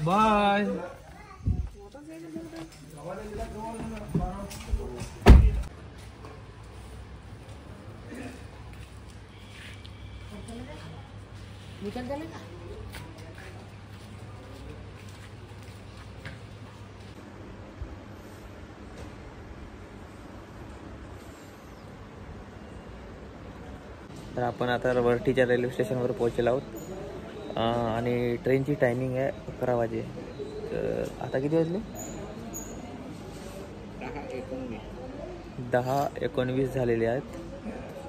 Bye. तर आपण आता वरठीच्या रेल्वे स्टेशनवर पोहोचलो आहोत आणि ट्रेनची टायमिंग आहे 11 वाजे। तर आता किती वाजले? 10:19 झालेले आहेत।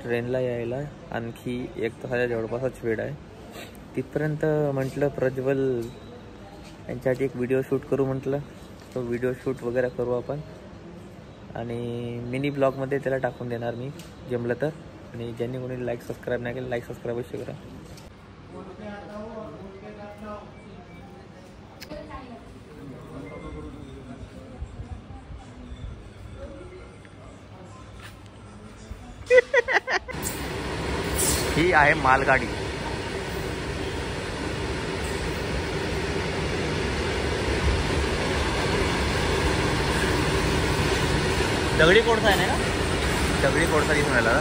ट्रेनला यायला आणखी 1 तासाच्या जवळपासच वेळ आहे। तिथपर्यंत म्हटलं प्रज्वल यांच्यासाठी एक व्हिडिओ शूट करू म्हटलं। तो व्हिडिओ शूट वगैरे करू आपण आणि मिनी ब्लॉगमध्ये त्याला टाकून देणार मी जमलं तर। आणि ज्यांनी कोणी लाईक सबस्क्राईब नाही केलं लाईक सबस्क्राईब अवश्य करा। ही आहे मालगाडी। दगडी कोळसा आहे ना? दगडी कोळसा दिसून राहिला।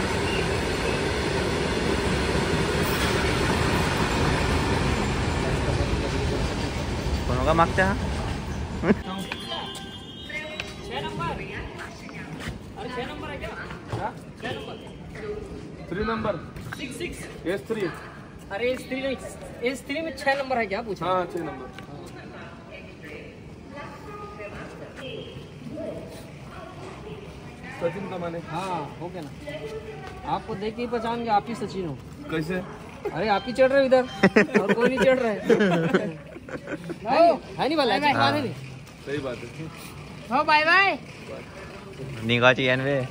कोण होगा मागच्या? 3 नंबर 66 S3। अरे S3 नहीं, S3 में 6 नंबर है क्या पूछा? हाँ 6 नंबर। सचिन का माने। हाँ हो गया ना। आपको देख के ही पहचान गया आप ही सचिन हो। कैसे? अरे आप ही चढ़ रहे हो इधर और कोई नहीं चढ़ रहा है। है नहीं वाला नहीं। सही बात है। हो बाय बाय। निघाची यानवे।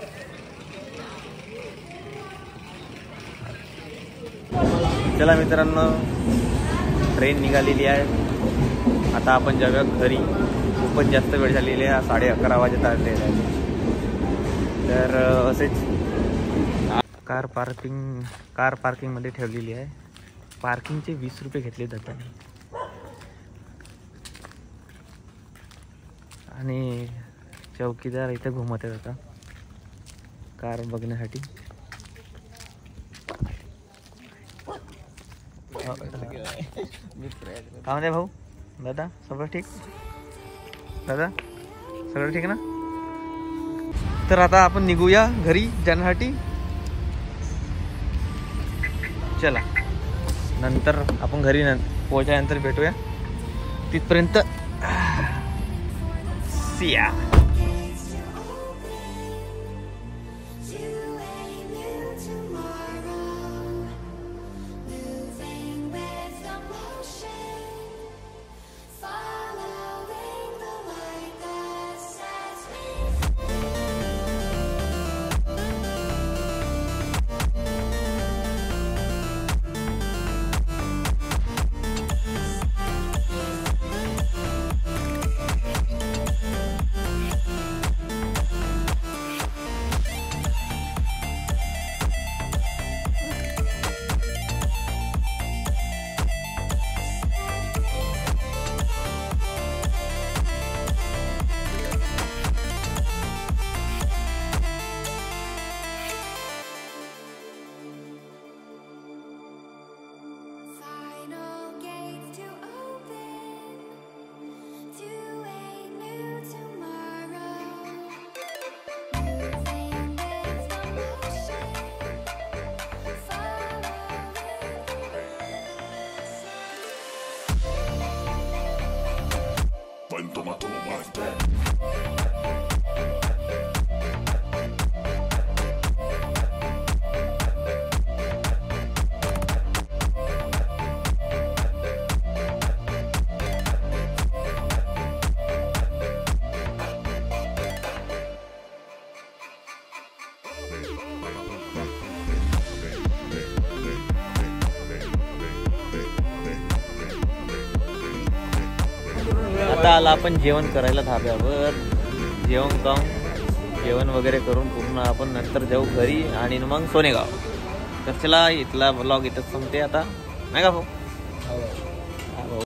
चला मित्रांनो ट्रेन निघालेली आहे। आता आपण जाऊया घरी। खूपच जास्त वेळ झालेली आहे, 11:30 वाजत आलेले आहे। तर असेच कार पार्किंगमध्ये ठेवलेली आहे। पार्किंगचे 20 रुपये घेतले जातात आणि चौकीदार इथे घुमत आहेत आता कार बघण्यासाठी। काय म्हणते भाऊ? दादा सगळं ठीक? दादा सगळं ठीक ना? तर आता आपण निघूया घरी जाण्यासाठी। चला नंतर आपण घरी पोहोचल्यानंतर भेटूया। तिथपर्यंत सिया। आता आला आपण जेवण करायला धाब्यावर। जेवण वगैरे करून पूर्ण आपण नंतर जाऊ घरी आणि मग सोनेगाव। तर चला इथला ब्लॉग इथंच संपते आता, नाही का भाऊ? हा भाऊ